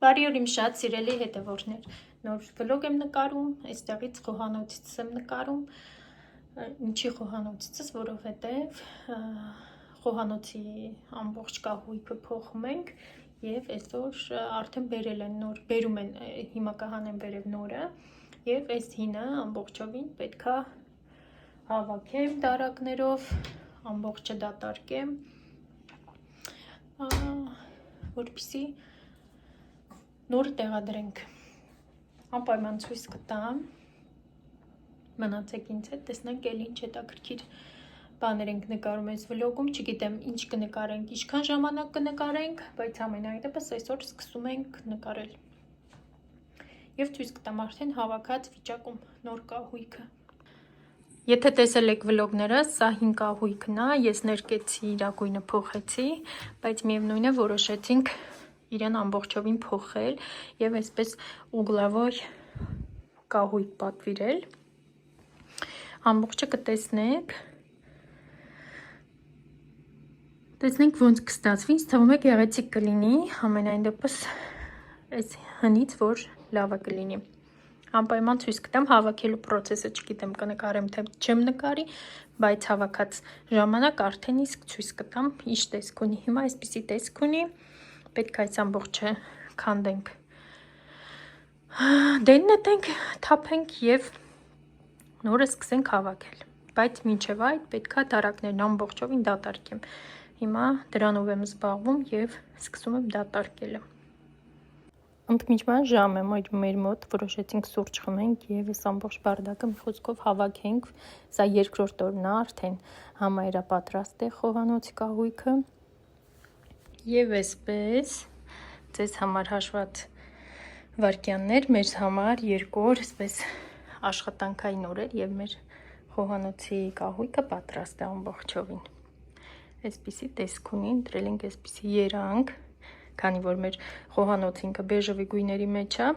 Բարի օր իմ շատ սիրելի հետևորդներ, նոր վլոգ եմ նկարում, այստեղից խոհանոցից եմ նկարում, ինչի խոհանոցից, որովհետև խոհանոցի ամբողջ կահույքը փոխում ենք և այսօր արդեն բերել են նոր, բերում են, հիմա կհանեմ վերև նորը և այս հինը ամբողջովին պետքա հավաքեմ դարակներով, ամբողջը դատարկեմ, որպեսզի նորը տեղադրենք, անպայման ցույց կտամ, մնացեք ինձ հետ, տեսնենք էլ ինչ հետաքրքիր բաներ ենք նկարում այս վլոգում, չգիտեմ ինչ կնկարենք, ինչքան ժամանակ կնկարենք, բայց ամենայնպես այսօր սկսում ենք նկարել և ցույց կտամ արդեն հավաքած վիճակում նոր կահույքը։ Եթե տեսել եք վլոգները, սա հին կահույքն է, ես ներկեցի իր գույնը փոխեցի, բայց միևնույն է որոշեցինք իրեն ամբողջովին փոխել և այսպես ուգլավոր կահույք պատվիրել, ամբողջը կտեսնենք, տեսնենք ոնց կստացվի, ինձ թվում է գեղեցիկ կլինի, ամենայն դեպս այս հնից որ լավը կլինի, անպայման ցույց կտամ հավաքելու պրոցեսը, չգիտեմ կնկարեմ թե չեմ նկարի, բայց հավաքած ժամանակ արդեն իսկ ցույց կտամ ինչ տեսք ունի, հիմա այսպիսի տեսք ունի, պետք է այս ամբողջը քանդենք, դեննետենք, թափենք և նորը սկսենք հավաքել, բայց մինչև այդ պետք է դարակներն ամբողջովին դատարկեմ, հիմա դրանով եմ զբաղվում և սկսում եմ դատարկելը։ Ընդմիջման ժամ է մեր մոտ, որոշեցինք սուրճ խմենք և այս ամբողջ բարդակը մի խոսքով հավաքենք, սա երկրորդ օրն է արդեն համայրապատրաստ է խոհանոցի կահույքը և այսպես ձեզ համար հաշված վայրկյաններ, մեր համար 2 օր այսպես աշխատանքային օրեր և մեր խոհանոցի կահույքը պատրաստ է ամբողջովին, այսպիսի տեսք ունի, ընտրել ենք այսպիսի երանգ, քանի որ մեր խոհանոցը ինքը բեժովի գույների մեջ է,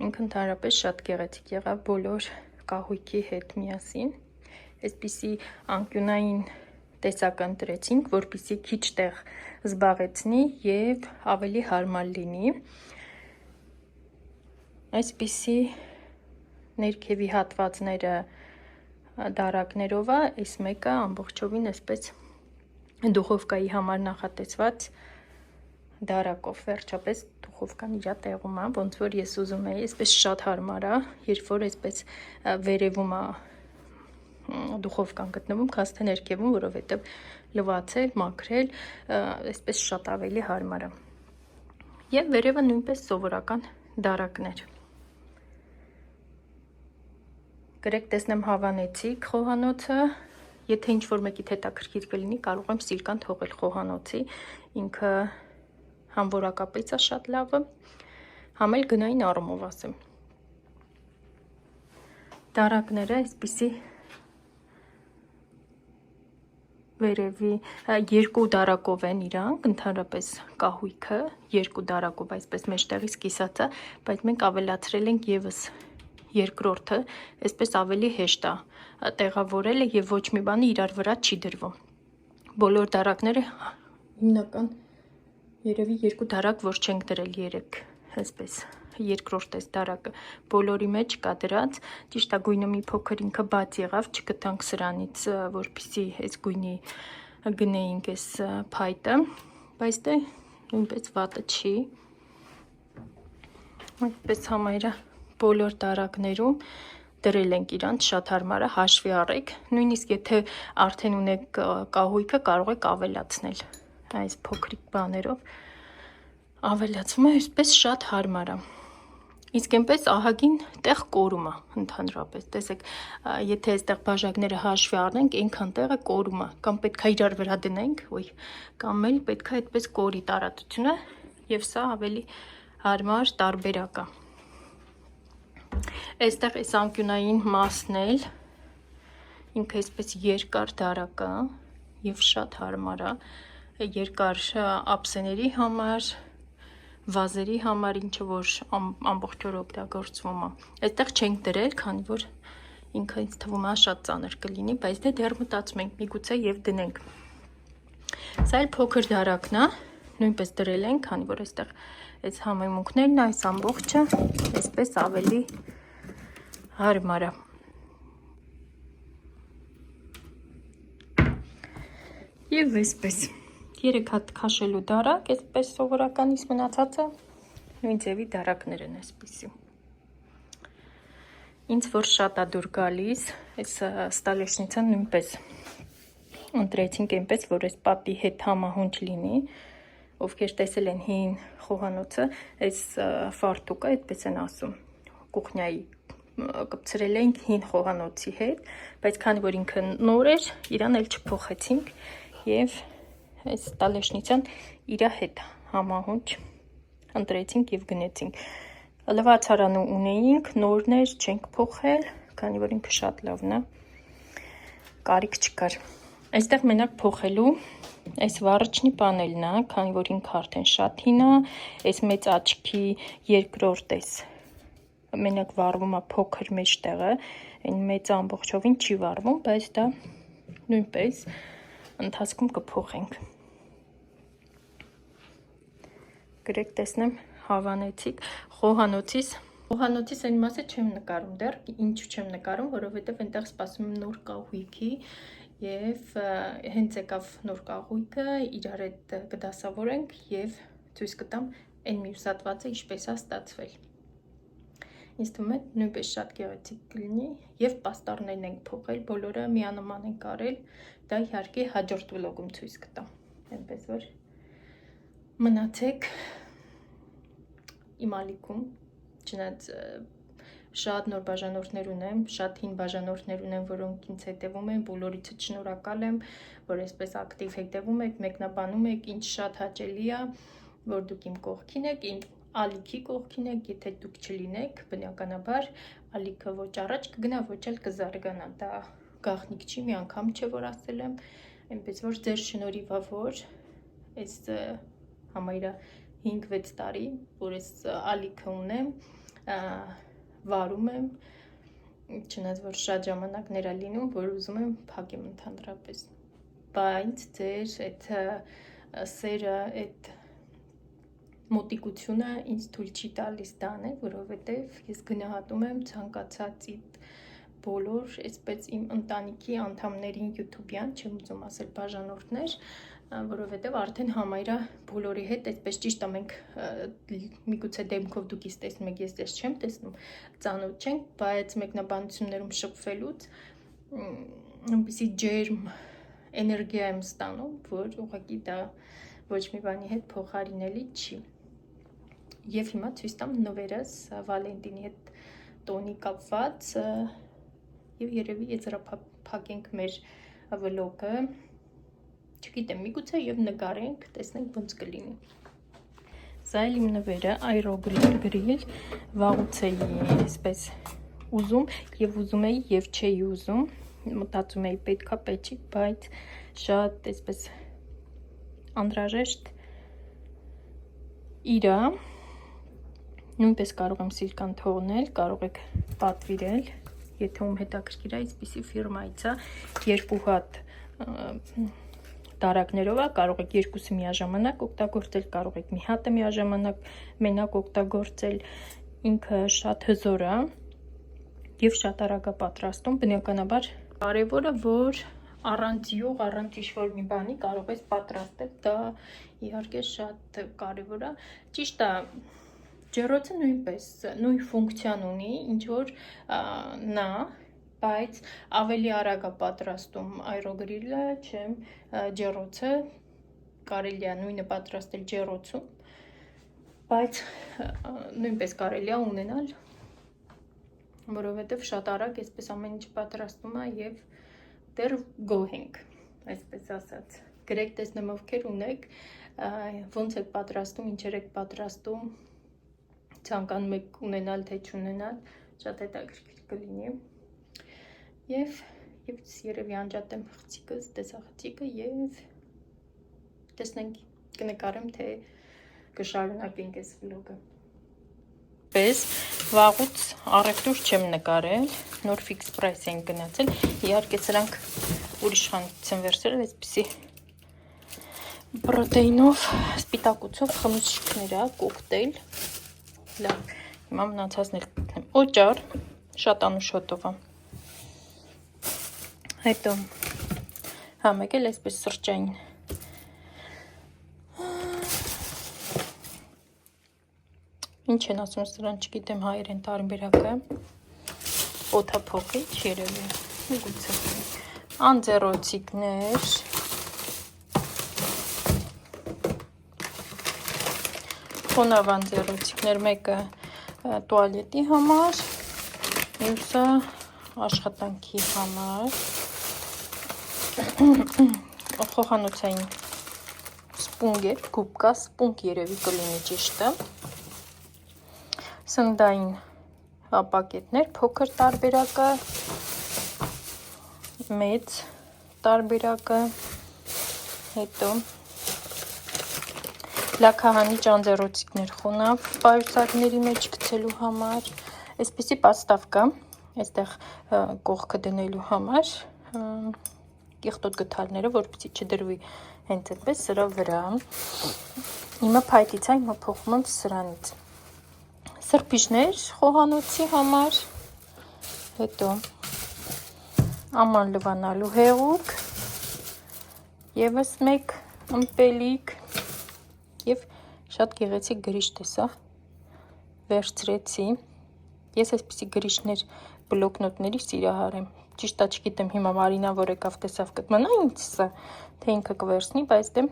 ինքը ընդհանրապես շատ գեղեցիկ եղավ բոլոր կահույքի հետ միասին, այսպիսի անկյունային տեսակ ընտրեցինք, որպեսզի քիչ տեղ զբաղեցնի և ավելի հարմար լինի, այսպիսի ներքևի հատվածները դարակներով է, այս մեկը ամբողջովին այսպես դուխովկայի համար նախատեսված դարակով, վերջապես դուխովկան իր տեղում է, ոնց որ ես ուզում էի, այսպես շատ հարմար է, երբ որ այսպես վերևում է դուխովկան գտնվում, քան թե ներքևում, որովհետև լվացել, մաքրել, այսպես շատ ավելի հարմար է։ Եվ վերևը նույնպես սովորական դարակներ։ Գրեք տեսնեմ հավանեցիք խոհանոցը, եթե ինչ-որ մեկիդ հետաքրքիր կլինի, կարող եմ սիրկան թողել խոհանոցի, ինքը համ որակապից է շատ լավը, համ էլ գնային առումով ասեմ։ Դարակները այսպիսի վերևի 2 դարակով են իրանք, ընդհանրապես կահույքը 2 դարակով այսպես մեջտեղից կիսած է, բայց մենք ավելացրել ենք ևս երկրորդը, այսպես ավելի հեշտ է տեղավորելը և ոչ մի բանը իրար վրա չի դրվում։ Բոլոր դարակները հիմնական երևի 2 դարակ, որ չենք դրել 3, այսպես երկրորդ այս դարակը բոլորի մեջ կա դրած, ճիշտ է գույնը մի փոքր ինքը բաց եղավ, չգտանք սրանից, որպեսզի այս գույնի գնեինք այս փայտը, բայց դե նույնպես վատը չի, այդպես համայրա բոլոր դարակներում դրել ենք իրանց, շատ հարմար է, հաշվի առեք, նույնիսկ եթե արդեն ունեք կահույքը, կարող եք ավելացնել այս փոքրիկ բաներով, ավելացում է, այսպես շատ հարմար է, իսկ այնպես ահագին տեղ կորում է ընդհանրապես, տեսեք, եթե այստեղ բաժակները հաշվի առնենք, այնքան տեղը կորում է, կամ պետք է իրար վրա դնենք, կամ էլ պետք է այդպես կորի տարածությունը և սա ավելի հարմար տարբերակ է։ Այստեղ այս անկյունային մասն էլ, ինքը այսպես երկար դարակ է և շատ հարմար է, երկար ափսեների համար, վազերի համար, ինչը որ ամբողջ օր օգտագործվում է, այստեղ չենք դրել, քանի որ ինքը ինձ թվում է շատ ծանր կլինի, բայց դե դեռ մտածում ենք միգուցե և դնենք։ Սա էլ փոքր դարակն է, նույնպես դրել ենք, քանի որ այստեղ այս համեմունքներն, այս ամբողջը այսպես ավելի հարմար է։ Եվ այսպես 3 հատ քաշելու դարակ, այսպես սովորականից մնացածը նույն ձևի դարակներ են այսպիսի։ Ինձ որ շատ է դուր գալիս, այս ստալեշնիցան նույնպես ընտրեցինք այնպես, որ այս պատի հետ համահունչ լինի, ովքեր տեսել են հին խոհանոցը, այս ֆարտուկը, այդպես են ասում, կուխնյայի կպցրել էինք հին խոհանոցի հետ, բայց քանի որ ինքը նոր էր, իրան էլ չփոխեցինք եւ այս ստալեշնիցան իրա հետ համահունչ ընտրեցինք եւ գնեցինք։ Լվացարանը ունեինք, նորներ չենք փոխել, քանի որ ինքը շատ լավն է, կարիք չկար։ Այստեղ մենակ փոխելու այս վառիչնի պանելն է, քանի որ ինքը արդեն շատ հին է, այս մեծ աչքի երկրորդ էս մենակ վառվում է փոքր մեջտեղը, այն մեծ ամբողջովին չի վառվում, բայց դա նույնպես ընթացքում կփոխենք։ Գրեք տեսնեմ հավանեցիք խոհանոցից այն մասը չեմ նկարում դեռ, ինչու չեմ նկարում, որովհետև այնտեղ սպասում եմ նոր կահույքի եւ հենց եկավ նոր կահույքը, իրար հետ կդասավորենք եւ ցույց կտամ այն մյուս հատվածը ինչպես է ստացվել։ Ինձ թվում է նույնպես շատ գեղեցիկ կլինի եւ պաստառներն ենք փոխել, բոլորը միանման ենք արել, դա իհարկե հաջորդ վլոգում ցույց կտամ։ Այնպես որ մնացեք իմ ալիքում, չնայած շատ նոր բաժանորդներ ունեմ, շատ հին բաժանորդներ ունեմ, որոնք ինձ հետևում են, բոլորիցս շնորհակալ եմ, որ այսպես ակտիվ հետևում եք, մեկնաբանում եք, ինձ շատ հաճելի է, որ դուք իմ կողքին եք, իմ ալիքի կողքին եք, եթե դուք չլինեք, բնականաբար ալիքը ոչ առաջ կգնա, ոչ էլ կզարգանա, դա գաղտնիք չի, մի անգամ չէ որ ասել եմ, այնպես որ ձեր շնորհիվ է, որ այս համարյա 5-6 տարի, որ այս ալիքը ունեմ, վարում եմ, չնայած որ շատ ժամանակներ է լինում, որ ուզում եմ փակեմ ընդհանրապես, բայց ձեր այդ սերը, այդ մոտիկությունը ինձ թույլ չի տալիս դա անել, որովհետև ես գնահատում եմ ցանկացած բոլոր, այսպես իմ ընտանիքի անդամներին YouTube-յան, չեմ ուզում ասել բաժանորդներ, որովհետև արդեն համայրա բոլորի հետ այսպես ճիշտ է, մենք միգուցե դեմքով դուք ինձ տեսնում եք, ես դες չեմ տեսնում, ծանոթ չենք, բայց մեկնաբանություններում շփվելուց այնպիսի ջերմ էներգիա եմ ստանում, որ ուղղակի դա ոչ մի բանի հետ փոխարինելի չի։ Եվ հիմա ցույց տամ նվերս Վալենտինի հետ տոնի կապված եւ երևի եզրափակենք մեր վլոգը, չգիտեմ, միգուցե եւ նկարենք, տեսնենք ոնց կլինի։ Սա էլ իմ նվերը Aerogrill, վաղուց էի այսպես ուզում եւ ուզում էի եւ չէի ուզում, մտածում էի պետքա պեչիկ, բայց շատ այսպես անհրաժեշտ իրա, նույնպես կարող եմ սիրկան թողնել, կարող եք պատվիրել, եթե ում հետաքրքիր է, այսպիսի ֆիրմայից է, 2 հատ դարակներով է, կարող եք երկուսը միաժամանակ օգտագործել, կարող եք մի հատը միաժամանակ մենակ օգտագործել, ինքը շատ հզոր է եւ շատ արագ է պատրաստում, բնականաբար կարևորը որ առանց յուղ, առանց ինչ-որ մի բանի կարող ես պատրաստել, դա իհարկե շատ կարևոր է, ճիշտ է, ջեռոցը նույնպես նույն ֆունկցիան ունի, ինչ որ նա, բայց ավելի արագ է պատրաստում Aerogrill-ը, չեմ ջեռոցը, կարելի է նույնը պատրաստել ջեռոցում, բայց նույնպես կարելի է ունենալ, որովհետև շատ արագ այսպես ամեն ինչ պատրաստում է եւ դեռ գոհ ենք, այսպես ասած։ Գրեք տեսնեմ ովքեր ունեք, ոնց եք պատրաստում, ինչեր եք պատրաստում, ցանկանում եք ունենալ, թե չունենալ, շատ հետաքրքիր կլինի։ Եվ երևի անջատեմ խցիկս, տեսախցիկը եւ տեսնենք, կնկարեմ, թե կշարունակենք այս վլոգը։ Պես վաղուց առևտուր չեմ նկարել, նոր ֆիքս պրայս են գնացել, իհարկե սրանք ուրիշ խանութից են վերցրել, այսպիսի պրոտեինով, սպիտակուցով խմիչքներ է, կոկտեյլ։ Լավ, հիմա մնացածն էլ կգտնեմ։ Օճառ, շատ անուշոտով է։ Հետո մեկ էլ այսպես սրճային։ Ինչ են ասում սրան, չգիտեմ հայերեն տարբերակը։ Օդափոխիչ երևի, միգուցե։ Անձեռոցիկներ։ Խոնավ անձեռոցիկներ, մեկը տուալետի համար, մյուսը աշխատանքի համար։ Խոհանոցային սպունգ է, գուբկա սպունգ երևի կլինի ճիշտը։ Սննդային պակետներ, փոքր տարբերակը, մեծ տարբերակը, հետո լաքահանիչ անձեռոցիկներ խոնավ պայուսակների մեջ գցելու համար, այսպիսի պաստավկա, այստեղ կողքը դնելու համար, կեղտոտ գթալները, որպեսզի չդրվի հենց այդպես սրա վրա։ Հիմա փայտից է, հիմա փոխում եմ սրանից։ Սրբիչներ խոհանոցի համար, հետո աման լվանալու հեղուկ, ևս մեկ ըմպելիք և շատ գեղեցիկ գրիշ տեսա, վերցրեցի։ Ես այսպիսի գրիշներ բլոկնոտների սիրահար եմ։ Ճիշտ է, չգիտեմ հիմա Մարինա որ եկավ տեսավ կտմանա ինչ սա, թե ինքը կվերցնի, բայց դե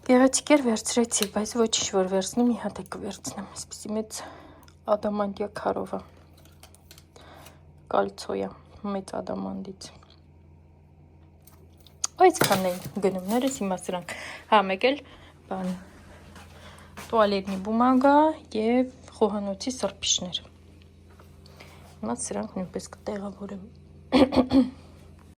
գեղեցիկ էր վերցրեցի, բայց ոչինչ որ վերցնի մի հատ է կվերցնեմ, այսպիսի մեծ ադամանդյա քարով է, կալցոյա, մեծ ադամանդից։ Այսքանն էին գնումներս, հիմա սրանք, մեկ էլ տուալետնի բումագա և խոհանոցի սրբիչներ։ Հիմա սրանք նույնպես կտեղավորեմ։